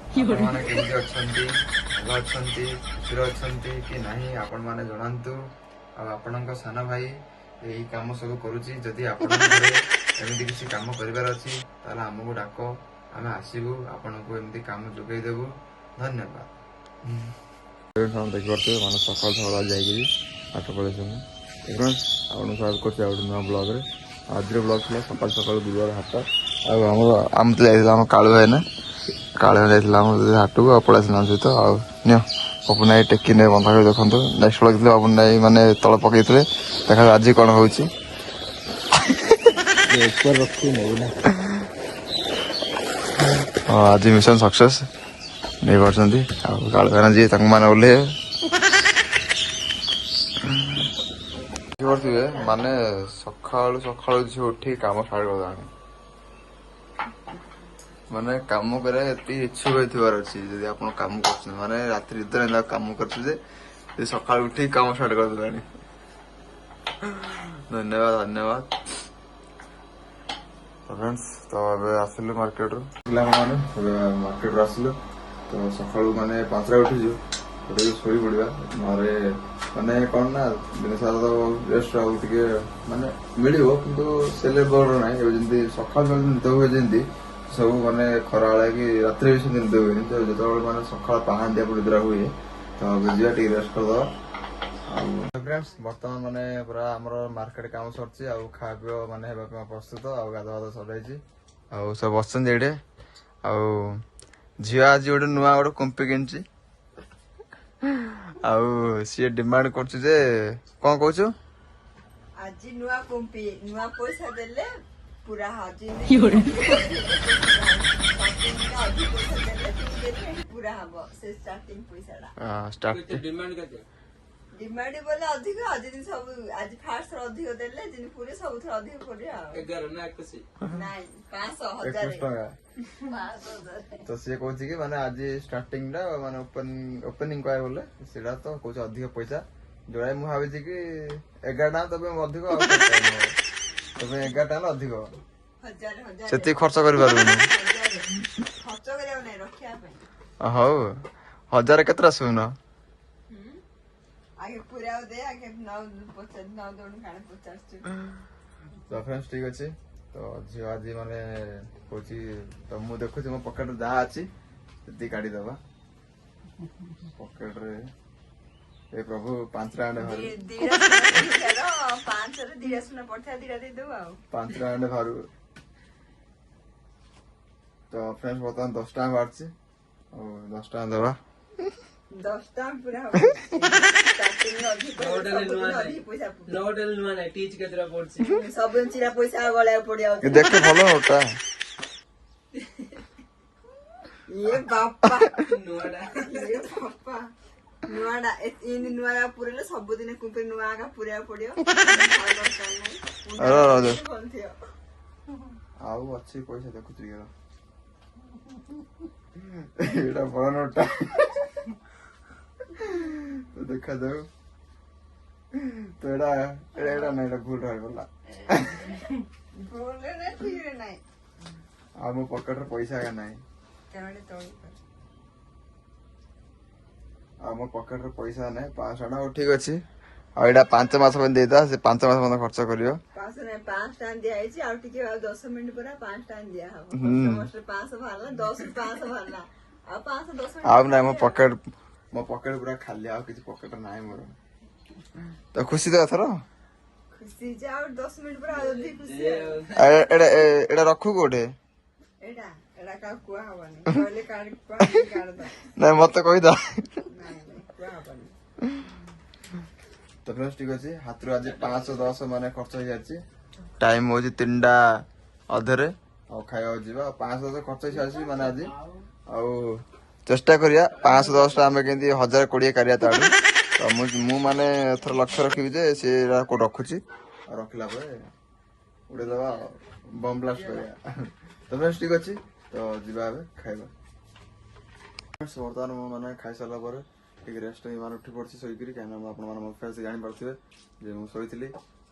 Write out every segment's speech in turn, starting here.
ଆପଣମାନେ କେମିତି ଅଛନ୍ତି? ଭଲ ଅଛନ୍ତି? ଖୁସିରେ ଅଛନ୍ତି କି ନାହିଁ ଆପଣମାନେ ଜଣାନ୍ତୁ। ଆଉ ଆପଣଙ୍କ ସାନ ଭାଇ ଏହି କାମ ସବୁ କରୁଛି। ଯଦି ଆପଣଙ୍କର ଏମିତି କିଛି କାମ କରିବାର ଅଛି ତାହେଲେ ଆମକୁ ଡାକ, ଆମେ ଆସିବୁ ଆପଣଙ୍କୁ ଏମିତି କାମ ଯୋଗାଇ ଦେବୁ। ଧନ୍ୟବାଦ। ଦେଖିପାରୁଥିବେ ମାନେ ସକାଳୁ ସକାଳୁ ଯାଇକିରି ପାଠ ପଢ଼େଇଛନ୍ତି। ଆପଣଙ୍କୁ ସ୍ୱାଗତ କରୁଛି ଆଉ ଗୋଟେ ନୂଆ ବ୍ଲଗ୍ରେ। ଆଜିର ବ୍ଲଗ୍ ଥିଲା ସକାଳୁ ସକାଳୁ ଗୁରୁବାର ହାଟ। ଆଉ ଆମେ ତ ଯାଇଥିଲା ଆମ କାଳୁ ଭାଇନା ଯାଇଥିଲା ଆମ ହାଟକୁ ଆଉ ପଳେଇଥିଲା ଆମ ସହିତ। ଆଉ ନିଅ ପପୁନ ଭାଇ ଟେକି ନେ ବନ୍ଧା କରି ଦେଖନ୍ତୁ। ନେକ୍ସଟ ବ୍ଲଗ୍ ଥିଲେ ପପୁନ ଭାଇ ମାନେ ତଳ ପକେଇଥିଲେ। ଦେଖାଯାଉ ଆଜି କ'ଣ ହେଉଛି। ଆଜି ମିଶନ ସକ୍ସେସ୍ ନେଇପାରୁଛନ୍ତି। ଆଉ କାଳୁ ଭାଇନା ଯିଏ ତାଙ୍କୁ ମାନେ ଓହ୍ଲେଇବେ। ଦେଖିପାରୁଥିବେ ମାନେ ସକାଳୁ ଝିଅ ଉଠିକି କାମ ଷ୍ଟାର୍ଟ କରିଦେଲାଣି। ମାନେ କାମ କରିବା ଏତିକି ଇଚ୍ଛୁକ ହେଇଥିବାର ଅଛି। ଯଦି ଆପଣ କାମ କରୁଛନ୍ତି ମାନେ ରାତି ନିଦରେ ହେଲା କାମ କରୁଛୁ ଯେ ସକାଳୁ ଉଠିକି କାମ ଷ୍ଟାର୍ଟ କରିଦେଲାଣି। ଧନ୍ୟବାଦ ଧନ୍ୟବାଦ। ଫ୍ରେଣ୍ଡସ୍ ତ ଏବେ ଆସିଲୁ ମାର୍କେଟରୁ ପିଲାମାନେ ଏବେ ମାର୍କେଟରୁ ଆସିଲୁ। ତ ସକାଳୁ ମାନେ 5ଟା ଉଠିଛୁ, ଉଠିକି ଶୋଇ ପଡ଼ିବା। ଘରେ ମାନେ କ'ଣ ନା ଦିନ ସାରା ତ ରେଷ୍ଟ ଆଉ ଟିକେ ମାନେ ମିଳିବ କିନ୍ତୁ ସେ ଲେବଲ୍ର ନାହିଁ। ଏବେ ଯେମିତି ସକାଳୁ ନିଦ ହୁଏ ଯେମିତି ସବୁ ମାନେ ଖରାବେଳେ କି ରାତିରେ ବି ସେମିତି ନିଦ ହୁଏନି। ତ ଯେତେବେଳେ ମାନେ ସକାଳ ପାହାନ୍ତିଆ ନିଦ୍ରା ହୁଏ ତ ଯିବା ଟିକେ ରେଷ୍ଟ କରିଦେବା। ଆଉ ଫ୍ରେଣ୍ଡସ୍ ବର୍ତ୍ତମାନ ମାନେ ପୁରା ଆମର ମାର୍କେଟ କାମ ସରିଛି। ଆଉ ଖାଇବା ପିଇବା ମାନେ ହେବା ପାଇଁ ପ୍ରସ୍ତୁତ। ଆଉ ଗାଧୁଆ ସରିଯାଇଛି। ଆଉ ସବୁ ବସିଛନ୍ତି ଏଇଠି। ଆଉ ଝିଅ ଆଜି ଗୋଟେ ନୂଆ ଗୋଟେ କୁମ୍ପି କିଣିଛି। ଆଉ ସିଏ ଡିମାଣ୍ଡ କରୁଛି ଯେ କ'ଣ କହୁଛୁ? ଆଜି ନୂଆ କୁମ୍ପି ନୂଆ ପଇସା ଦେଲେ ପୁରା ଅଧିକ ପଇସା ଦେଲେ କିଣିଦେଲି ଏଠି ପୁରା ହବ ସେ ଷ୍ଟାର୍ଟିଂ ପଇସାଟା। ଡିମାଣ୍ଡ ବୋଲେ ଅଧିକ ଆଜି ସବୁ ଆଜି ଫାର୍ଷ୍ଟ ଅଧିକ ଦେଲେ ଯେମିତି ପୁରୀ ସବୁଥିରେ ଅଧିକ ପଡିବ ଆଉ 11 ନା 21 ନାଇଁ 500 ଟଙ୍କା। ତ ସିଏ କହୁଛି କି ମାନେ ଆଜି ଷ୍ଟାର୍ଟିଂ ଟା ମାନେ ଓପେନିଂ କହିବାକୁ ଗଲେ ସେଇଟା ତ କହୁଛି ଅଧିକ ପଇସା। ଯୋଉଟା ମୁଁ ଭାବିଛି କି 11 ଟଙ୍କା ତୋ ପାଇଁ ଅଧିକ ଆଉ ତୋ ପାଇଁ 11 ଟଙ୍କା ଅଧିକ ସେତିକି ଖର୍ଚ୍ଚ କରିପାରିବୁନି। ଖର୍ଚ୍ଚ କରିବାକୁ ନାହିଁ ରଖିବା ପାଇଁ। ହଉ 1000 କେତେଟା ଶୁନ ଆଗେ ପୁରା ଦେ ଆଗେ ପଚାରୁଛୁ। ତ ଫ୍ରେଣ୍ଡସ୍ ଠିକ୍ ଅଛି। ତ ଝିଅ ଆଜି ମାନେ କହୁଛି ତ ମୁଁ ଦେଖୁଛି ମୋ ପକେଟରେ ଯାହା ଅଛି ସେତିକି କାଢିଦବା। ପକେଟରେ ଏ ପ୍ରଭୁ 5 ଟଙ୍କା ଖଣ୍ଡେ ବାହାରୁ 5ରେ 2 ଶୂନ ପଠା 2ଟା ଦେଇଦବୁ ଆଉ 5 ଟଙ୍କା ଖଣ୍ଡେ ବାହାରୁ। ତ ଫ୍ରେଣ୍ଡସ୍ ବର୍ତ୍ତମାନ 10 ଟଙ୍କା ବାହାରିଛି। ଆଉ 10 ଟଙ୍କା ଦେବା। 10 ଟଙ୍କା ପୁରା ହବ। ସବୁ ଚିରା ପଇସା ଗଳେଇବାକୁ ପଡିବ। ଦେଖେ ଭଲ ନୋଟଟା। ଇଏ ବାପା ନୂଆଟା ଏମିତି ନୂଆ ପୁରେଇଲେ ସବୁଦିନ କୁମ୍ପି ନୂଆ ଆଗା ପୁରେଇବାକୁ ପଡିବ। ଆଉ ଅଛି ପଇସା ଦେଖୁଛୁ କି ଏଇଟା ବଡ ନୋଟଟା। ଦେଖାଯାଉ। ତ ଏଇଟା ନାଇଁ ଏଇଟା ଭୁଲ ରହିଗଲା। ଆଉ ମୋ ପକେଟରେ ପଇସା ଏକା ନାହିଁ। ଆଉ ମୋ ପକେଟରେ ପଇସା ନାହିଁ 500 ଟଙ୍କା। ହଉ ଠିକ ଅଛି। ଆଉ ଏଇଟା 5 ମାସ ପାଇଁ ଦେଇଦବା। ସେ 5 ମାସ ପର୍ଯ୍ୟନ୍ତ ଖର୍ଚ୍ଚ କରିବ। 5 ଟଙ୍କା ଦିଆହେଇଛି। ଆଉ ଟିକେ ଆଉ 10 ମିନିଟ୍ ପରେ 5 ଟଙ୍କା ଦିଆହବ। 500 ବାହାରିଲା 10 500 ବାହାରିଲା ଆଉ 500 10 ଆଉ ନାଇଁ ମୋ ପକେଟ ପୁରା ଖାଲି। ଆଉ କିଛି ପକେଟ ନାହିଁ ମୋର। ତ ଖୁସି ତ ଏଥର ଖୁସି ହେଇଛି। ଆଉ 10 ମିନିଟ୍ ପରେ ଆଉ ଅଧିକ ଖୁସି। ଏଇଟା ରଖୁ କୋଉଠି? ଏଇଟା କାହାକୁ କୁହା ହବନି। କହିଲେ କାଢ ନାଇଁ ମତେ କହିଦା। କୁହା ହବନି। ତ ଫ୍ରେଣ୍ଡସ୍ ଠିକ ଅଛି। ହାତରୁ ଆଜି 510 ମାନେ ଖର୍ଚ୍ଚ ହେଇଯାଇଛି। ଟାଇମ ହଉଛି 3ଟା ଅଧରେ। ଆଉ ଖାଇବାକୁ ଯିବା। 510 ଖର୍ଚ୍ଚ ହେଇସାରିଛି ମାନେ ଆଜି। ଆଉ ଚେଷ୍ଟା କରିବା 510 ଟା ଆମେ କେମିତି 1020 କରିବା ତାଠୁ। ତ ମୁଁ ମାନେ ଏଥର ଲକ୍ଷ୍ୟ ରଖିବି ଯେ ସେ କୋଉଠି ରଖୁଛି। ଆଉ ରଖିଲା ପରେ ଉଡେଇଦବା ବମ୍ ବ୍ଲାଷ୍ଟ କରିବା। ତ ଫ୍ରେଣ୍ଡସ୍ ଠିକ ଅଛି। ତ ଯିବା ଏବେ ଖାଇବା। ବର୍ତ୍ତମାନ ମୁଁ ମାନେ ଖାଇସାରିଲା ପରେ ଟିକେ ରେଷ୍ଟ ନେଇ ମାନେ ଉଠି ପଡିଛି ଶୋଇକିରି। କାହିଁକିନା ଆପଣମାନେ ମୋ ଫେସ୍ ଜାଣିପାରୁଥିବେ ଯେ ମୁଁ ଶୋଇଥିଲି।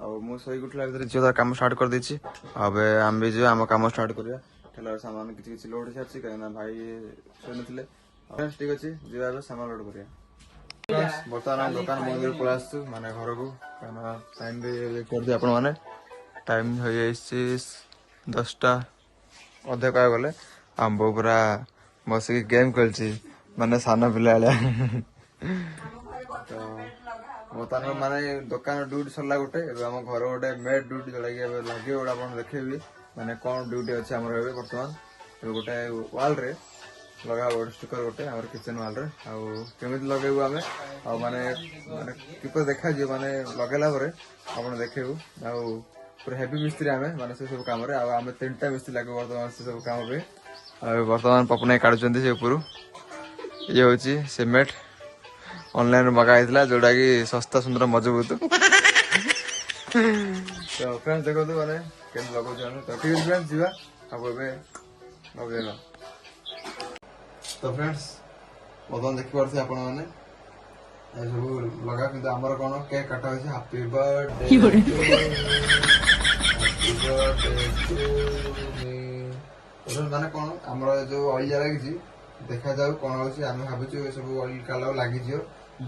ଆଉ ମୁଁ ଶୋଇକି ଉଠିଲା ଭିତରେ ଝିଅ ତାର କାମ ଷ୍ଟାର୍ଟ କରିଦେଇଛି। ଏବେ ଆମେ ବି ଯିବା ଆମ କାମ ଷ୍ଟାର୍ଟ କରିବା। ଠେଲାର ସାମାନ କିଛି କିଛି ଲୋଡ୍ ହେଇସାରିଛି କାହିଁକିନା ଭାଇ ଶୋଇନଥିଲେ। ଠିକ ଅଛି ଯିବା ଏବେ ସାମାନ ଲୋଡ୍ କରିବା। ବର୍ତ୍ତମାନ ଆମେ ଦୋକାନ ମନ୍ଦିର ପଳେଇ ଆସିଛୁ ମାନେ ଘରକୁ, କାହିଁକିନା ଟାଇମ୍ ବି କରିଛି ଆପଣ ମାନେ ଟାଇମ୍ ହେଇଯାଇଛି 10ଟା ଅଧେ କହିବାକୁ ଗଲେ। ଆମ ବୋଉ ପୁରା ବସିକି ଗେମ୍ ଖେଳୁଛି ମାନେ ସାନ ପିଲା ଭଳିଆ। ତ ବର୍ତ୍ତମାନ ମାନେ ଦୋକାନ ଡ୍ୟୁଟି ସରିଲା ଗୋଟେ, ଏବେ ଆମ ଘର ଗୋଟେ ମେଡ୍ ଡ୍ୟୁଟି ଯୋଉଟାକି ଏବେ ଲାଗିବ, ଗୋଟେ ଆପଣ ଦେଖେଇବି ମାନେ କଣ ଡ୍ୟୁଟି ଅଛି ଆମର ଏବେ। ବର୍ତ୍ତମାନ ଏବେ ଗୋଟେ ୱାଲରେ ଲଗା ହବ ଗୋଟେ ଷ୍ଟିକର ଗୋଟେ ଆମର କିଚେନ ୱାଲରେ। ଆଉ କେମିତି ଲଗେଇବୁ ଆମେ ଆଉ ମାନେ ମାନେ କିପରି ଦେଖାଯିବ ମାନେ ଲଗେଇଲା ପରେ ଆପଣ ଦେଖେଇବୁ। ଆଉ ପୁରା ହେଭି ମିସ୍ତ୍ରୀ ଆମେ ମାନେ ସେ ସବୁ କାମରେ, ଆଉ ଆମେ 3ଟା ମିସ୍ତ୍ରୀ ଲାଗିବ ବର୍ତ୍ତମାନ ସେ ସବୁ କାମ ପାଇଁ। ଆଉ ବର୍ତ୍ତମାନ ପପୁ ନାଇ କାଢୁଛନ୍ତି ସେ ଉପରୁ। ଇଏ ହଉଛି ସିମେଣ୍ଟ ଅନଲାଇନ୍ ରୁ ମଗା ହେଇଥିଲା ଯୋଉଟା କି ଶସ୍ତା ସୁନ୍ଦର ମଜବୁତ। ତ ଫ୍ରେଣ୍ଡସ୍ ଦେଖନ୍ତୁ ମାନେ କେମିତି ଲଗାଉଛୁ ଆମେ। ତ ଠିକ ଅଛି ଫ୍ରେଣ୍ଡସ୍ ଯିବା ଆଉ ଏବେ ଲଗେଇବା। ତ ଫ୍ରେଣ୍ଡସ୍ ବର୍ତ୍ତମାନ ଦେଖିପାରୁଥିବେ ଆପଣ ମାନେ ଏସବୁ ଲଗା, କିନ୍ତୁ ଆମର କଣ କେକ୍ କାଟା ହଉଛି। ହାପି ବର୍ଥଡେ ମାନେ କଣ ଆମର ଯୋଉ ଅଳିଆ ଲାଗିଛି ଦେଖାଯାଉ କଣ ହଉଛି। ଆମେ ଭାବୁଛୁ ଏସବୁ ଅଏଲ କାଲର ଲାଗିଯିବ,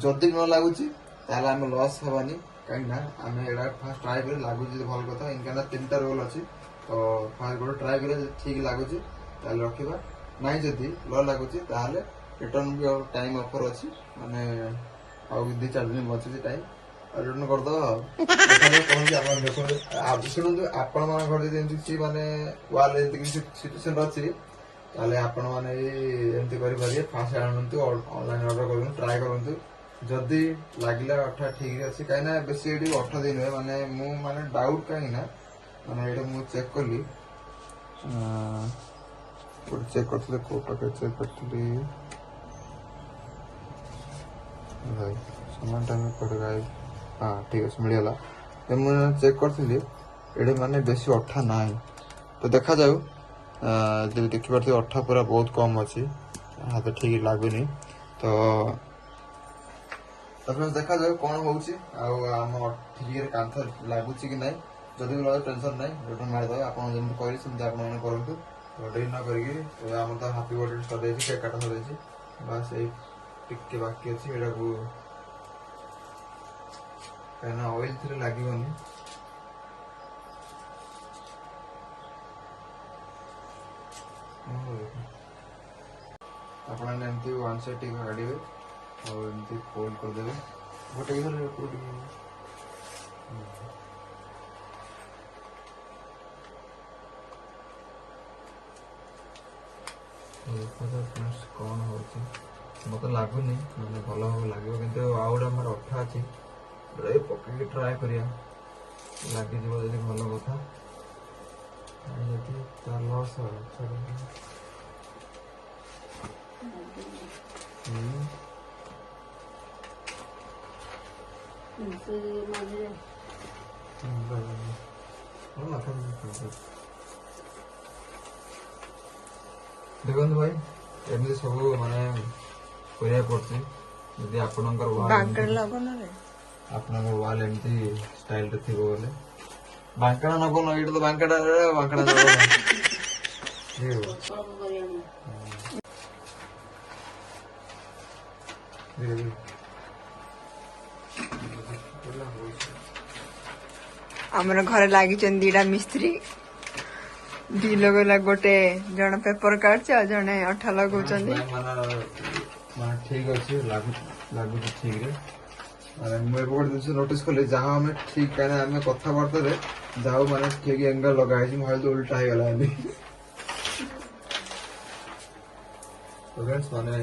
ଯଦି ନ ଲାଗୁଛି ତାହେଲେ ଆମେ ଲସ୍ ହବାନି, କାହିଁକି ନା ଆମେ ଏଇଟା ଫାଷ୍ଟ ଟ୍ରାଏ କରି ଲାଗୁଛି ଯଦି ଭଲ କଥା। କାହିଁକିନା 3ଟା ରୋଲ ଅଛି, ତ ଫାଷ୍ଟ ଗୋଟେ ଟ୍ରାଏ କରିବା ଯଦି ଠିକ ଲାଗୁଛି ତାହେଲେ ରଖିବା, ନାଇଁ ଯଦି ନ ଲାଗୁଛି ତାହେଲେ ରିଟର୍ନ ବି ଟାଇମ ଅଫର ଅଛି, ମାନେ ଆଉ 2-4 ଦିନ ବଞ୍ଚୁଛି ଟାଇମ, ରିଟର୍ନ କରିଦବା ଆଉ। କହୁଛି ଆପଣ ଦେଖନ୍ତୁ ଶୁଣନ୍ତୁ, ଆପଣ ମାନଙ୍କ ଘରେ ଯଦି ଏମିତି କିଛି ମାନେ ୱାଲ ଏମିତି କିଛି ସିଚୁଏସନ ଅଛି ତାହେଲେ ଆପଣ ମାନେ ଏମିତି କରିପାରିବେ। ଫାଷ୍ଟ ଆଣନ୍ତୁ, ଅନଲାଇନ ଅର୍ଡର କରନ୍ତୁ, ଟ୍ରାଏ କରନ୍ତୁ, ଯଦି ଲାଗିଲା ଅଠା ଠିକ ଅଛି। କାହିଁକିନା ବେଶୀ ଏଠି ଅଠା ଦେଇ ନୁହେଁ, ମାନେ ମୁଁ ମାନେ ଡାଉଟ କାହିଁକି ନା ମାନେ ଏଇଟା ମୁଁ ଚେକ୍ କଲି, ଗୋଟେ ଚେକ୍ କରିଥିଲି କୋଉ ପାଖରେ ଚେକ୍ କରିଥିଲି ଭାଇ ସମାନ ଟାଇମ କୋଉଠି ଗାଇ, ହଁ ଠିକ ଅଛି ମିଳିଗଲା। ମୁଁ ଚେକ୍ କରିଥିଲି ଏଠି ମାନେ ବେଶୀ ଅଠା ନାହିଁ, ତ ଦେଖାଯାଉ। ଯଦି ଦେଖିପାରୁଥିବେ ଅଠା ପୁରା ବହୁତ କମ ଅଛି, ହାତ ଠିକ ଲାଗୁନି। ତ ଦେଖାଯାଉ କଣ ହଉଛି, ଆଉ ଆମ ଠିକରେ କାନ୍ଥ ଲାଗୁଛି କି ନାହିଁ। ଯଦି ବି ରହିବ ଟେନସନ ନାହିଁ, ରିଟର୍ନ ମାରିଦେବେ। ଆପଣ ଯେମିତି କହିଲେ ସେମିତି ଆପଣ ମାନେ କରନ୍ତୁ। ଡେରି ନ କରିକି ଆମର ତ ହାପି ବର୍ଥଡେ ସରିଯାଇଛି, କେକ୍ କାଟା ସରିଯାଇଛି, ବାସ୍ ଏଇ ଟିକେ ବାକି ଅଛି ଏଇଟାକୁ, କାହିଁକିନା ଅଏଲ ଥିଲେ ଲାଗିବନି। ଆପଣ ଏମିତି ୱାନ୍ ସାଇଡ୍ ଟିକେ କାଢିବେ ଆଉ ଏମିତି ଫୋଲ୍ଡ କରିଦେବେ ଗୋଟେ କଣ ହଉଛି ମତେ ଲାଗୁନି ମାନେ ଭଲ ହବ ଲାଗିବ, କିନ୍ତୁ ଆଉ ଗୋଟେ ଆମର ଅଠା ଅଛି ପକେଇକି ଟ୍ରାଏ କରିବା, ଲାଗିଯିବ ଯଦି ଭଲ କଥା, ଯଦି ତାର ଲସ୍ ହବ। ଦେଖନ୍ତୁ ଭାଇ ଏମିତି ସବୁ ମାନେ କରିବାକୁ ପଡୁଛି। ଯଦି ଆପଣଙ୍କର ୱାଲ୍ ଏମିତି ଷ୍ଟାଇଲରେ ଥିବ ବୋଲେ ବାଙ୍କାଣା ନବ ନା, ଏଇଟା ତ ବାଙ୍କାଣା ଆମର ଘରେ ଲାଗିଛନ୍ତି 2ଟା ମିସ୍ତ୍ରୀ, 2 ଲୋକ ଗୋଟେ ଜଣେ ପେପର କାଟୁଛି ଆଉ ଜଣେ ଅଠା ଲଗାଉଛନ୍ତି। ଠିକ ଅଛି, ଲାଗୁଛି ଠିକରେ। ମାନେ ମୁଁ ଏବେ ଗୋଟେ ଜିନିଷ ନୋଟିସ କଲି, ଯାହା ଆମେ ଠିକ କାହିଁକିନା ଆମେ କଥାବାର୍ତ୍ତାରେ ଯାହା ମାନେ ଠିକ ଏଙ୍ଗେଲ ଲଗା ହେଇଛି, ମୁଁ ଭାବିଲି ଉଲ୍ଟା ହେଇଗଲା ଏମିତି। ମାନେ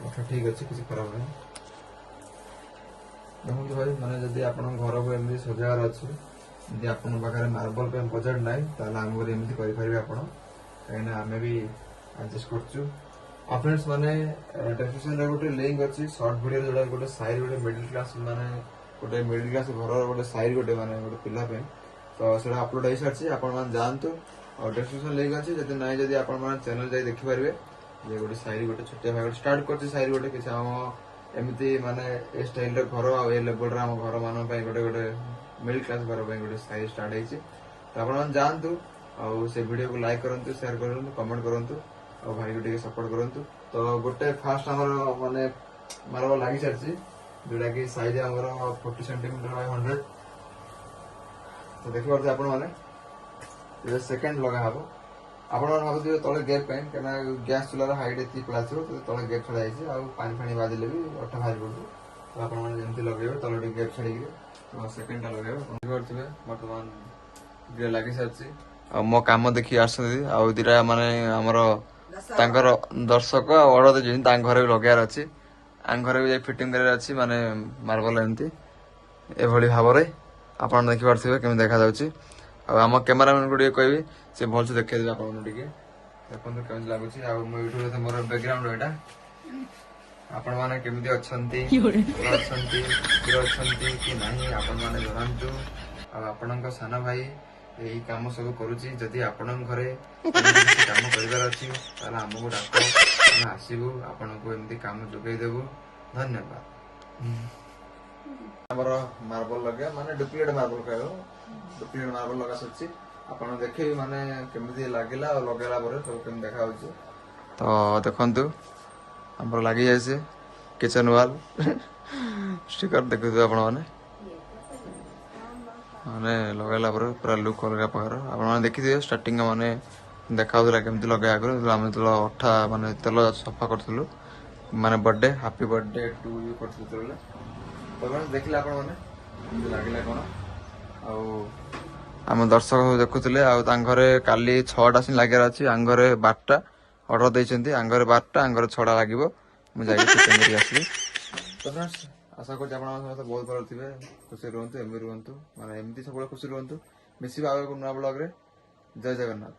କଥା ଠିକ ଅଛି, କିଛି ଖରାପ ନାହିଁ। ଦେଖନ୍ତୁ ଭାଇ ମାନେ ଯଦି ଆପଣଙ୍କ ଘରକୁ ଏମିତି ସଜାଇବାର ଅଛି, ଯଦି ଆପଣଙ୍କ ପାଖରେ ମାର୍ବଲ ପାଇଁ ବଜେଟ୍ ନାହିଁ ତାହେଲେ ଆମକୁ ଏମିତି କରିପାରିବେ ଆପଣ, କାହିଁକିନା ଆମେ ବି ଆଡଜଷ୍ଟ କରୁଛୁ। ଆଉ ଫ୍ରେଣ୍ଡସ୍ ମାନେ ଡେସ୍କ୍ରିପସନରେ ଗୋଟେ ଲିଙ୍କ ଅଛି ସର୍ଟ ଭିଡିଓ, ଯୋଉଟା ଗୋଟେ ସାଇଡ୍ ଗୋଟେ ମିଡିଲ କ୍ଲାସ ମାନେ ଗୋଟେ ମିଡିଲ କ୍ଲାସ ଘରର ଗୋଟେ ସାଇଡ୍ ଗୋଟେ ମାନେ ଗୋଟେ ପିଲା ପାଇଁ, ତ ସେଇଟା ଅପଲୋଡ ହେଇସାରିଛି, ଆପଣ ମାନେ ଯାଆନ୍ତୁ। ଆଉ ଡେସ୍କ୍ରିପସନ ଲିଙ୍କ ଅଛି, ଯଦି ନାହିଁ ଯଦି ଆପଣ ମାନେ ଚ୍ୟାନେଲ ଯାଇ ଦେଖିପାରିବେ। ଯେ ଗୋଟେ ସାଇଡ୍ ଗୋଟେ ଛୋଟିଆ ଭାଇ ଗୋଟେ ଷ୍ଟାର୍ଟ କରୁଛି, ସାଇଡ୍ ଗୋଟେ କିଛି ଆମ ଏମିତି ମାନେ ଏ ଷ୍ଟାଇଲର ଘର ଆଉ ଏ ଲେବଲର ଆମ ଘର ମାନଙ୍କ ପାଇଁ ଗୋଟେ ମିଡିଲ କ୍ଲାସ ଘର ପାଇଁ ଗୋଟେ ସାଇଡ୍ ଷ୍ଟାର୍ଟ ହେଇଛି। ତ ଆପଣ ମାନେ ଯାଆନ୍ତୁ, ଆଉ ସେ ଭିଡିଓକୁ ଲାଇକ୍ କରନ୍ତୁ, ସେୟାର କରନ୍ତୁ, କमेଣ୍ଟ କରନ୍ତୁ ଆଉ ଭାଇକୁ ଟିକେ ସପୋର୍ଟ କରନ୍ତୁ। ତ ଗୋଟେ ଫାଷ୍ଟ ଆମର ମାନେ ମାର୍ବଲ ଲାଗି ସାରିଛି, ଯୋଉଟା କି ସାଇଜ ଆମର 40 ସେଣ୍ଟିମିଟର ବାଇ 100। ତ ଦେଖିପାରୁଥିବେ ଆପଣ ମାନେ ଏବେ ସେକେଣ୍ଡ ଲଗା ହବ। ଆପଣ ଭାବୁଥିବେ ତଳେ ଗ୍ୟାପ୍ ପାଇଁ, କାହିଁକିନା ଗ୍ୟାସ୍ ଚୁଲାର ହାଇଟ୍ ଏତିକି ପ୍ଲାସ୍ ଥିବ, ତଳେ ଗ୍ୟାପ୍ ଛଡା ହେଇଛି, ଆଉ ପାଣି ଫାଣି ବାଜିଲେ ବି ଅଠା ବାହାରି ପଡୁଛି। ତ ଆପଣମାନେ ଯେମିତି ଲଗେଇବେ ତଳେ ଟିକେ ଗ୍ୟାପ୍ ଛାଡ଼ିକିରି ସେକେଣ୍ଡଟା ଲଗେଇବେ। ଦେଖିପାରୁଥିବେ ବର୍ତ୍ତମାନ ଦିଟା ଲାଗି ସାରିଛି। ଆଉ ମୋ କାମ ଦେଖି ଆସୁଛନ୍ତି ଆଉ ଦିଟା ମାନେ ଆମର ତାଙ୍କର ଦର୍ଶକ ଆଉ ଅର୍ଡର ଦେଇଛନ୍ତି, ତାଙ୍କ ଘରେ ବି ଲଗେଇବାର ଅଛି, ଆଙ୍କ ଘରେ ବି ଯାଇ ଫିଟିଂ କରିବାର ଅଛି, ମାନେ ମାର୍ବଲ ଏମିତି ଏଭଳି ଭାବରେ ଆପଣ ଦେଖିପାରୁଥିବେ କେମିତି ଦେଖାଯାଉଛି। ଆଉ ଆମ କ୍ୟାମେରାମ୍ୟାନକୁ ଟିକେ କହିବି ସେ ଭଲସେ ଦେଖେଇଦେବେ ଆପଣଙ୍କୁ ଟିକେ, ଦେଖନ୍ତୁ କେମିତି ଲାଗୁଛି। ଆଉ ମୁଁ ଏଇଠୁ ମୋର ବ୍ୟାକଗ୍ରାଉଣ୍ଡ ଏଇଟା, ଆପଣମାନେ କେମିତି ଅଛନ୍ତି, ଅଛନ୍ତି କି ନାହିଁ ଆପଣମାନେ ଜଣାନ୍ତୁ। ଆଉ ଆପଣଙ୍କ ସାନ ଭାଇ ଏଇ କାମ ସବୁ କରୁଛି, ଯଦି ଆପଣଙ୍କ ଘରେ ଏମିତି କିଛି କାମ କରିବାର ଅଛି ତାହେଲେ ଆମକୁ ଡାକ, ଆମେ ଆସିବୁ ଆପଣଙ୍କୁ ଏମିତି କାମ ଯୋଗେଇଦେବୁ। ଧନ୍ୟବାଦ। ଆମର ମାର୍ବଲ ଲଗେଇବା ମାନେ ଡୁପ୍ଲିକେଟ ମାର୍ବଲ କହିବ, ଡୁପ୍ଲିକେଟ ମାର୍ବଲ ଲଗା ସରିଛି। ଆପଣ ଦେଖିବେ ମାନେ କେମିତି ଲାଗିଲା ଆଉ ଲଗେଇଲା ପରେ ସବୁ କେମିତି ଦେଖାଯାଉଛି। ତ ଦେଖନ୍ତୁ ଆମର ଲାଗିଯାଇଛି କିଚେନ ୱାଲ ଷ୍ଟିକର ଦେଖୁଥିବେ ଆପଣ ମାନେ ଲଗାଇଲା ପରେ ପୁରା ଲୁକ୍ ଅଲଗା ପ୍ରକାର। ଆପଣମାନେ ଦେଖିଥିବେ ଷ୍ଟାର୍ଟିଂ ମାନେ ଦେଖାଯାଉଥିଲା କେମିତି ଲଗେଇବା ଆଗରୁ, ଆମେ ଯେତେବେଳେ ଅଠା ମାନେ ତେଲ ସଫା କରୁଥିଲୁ, ମାନେ birthday happy birthday to you କରୁଥିଲୁ ଯେତେବେଳେ, ତ ଦେଖିଲେ ଆପଣମାନେ କେମିତି ଲାଗିଲା କ'ଣ। ଆଉ ଆମ ଦର୍ଶକ ଦେଖୁଥିଲେ, ଆଉ ତାଙ୍କ ଘରେ କାଲି 6ଟା ସିନ୍ ଲାଗିବାର ଅଛି, ଆଙ୍କ ଘରେ 12ଟା ଅର୍ଡର ଦେଇଛନ୍ତି, ଆଙ୍କ ଘରେ 12ଟା, ଆଙ୍କ ଘରେ 6ଟା ଲାଗିବ। ମୁଁ ଯାଇକି ଫିଟିଂ କରିକି ଆସିବି। ତ ଫ୍ରେଣ୍ଡସ୍ ଆଶା କରୁଛି ଆପଣ ସମସ୍ତେ ବହୁତ ଭଲ ଥିବେ, ଖୁସି ରୁହନ୍ତୁ, ଏମିତି ରୁହନ୍ତୁ, ମାନେ ଏମିତି ସବୁବେଳେ ଖୁସି ରୁହନ୍ତୁ। ମିଶିବା ଆଉ ଏକ ନୂଆ ବ୍ଲଗରେ। ଜୟ ଜଗନ୍ନାଥ।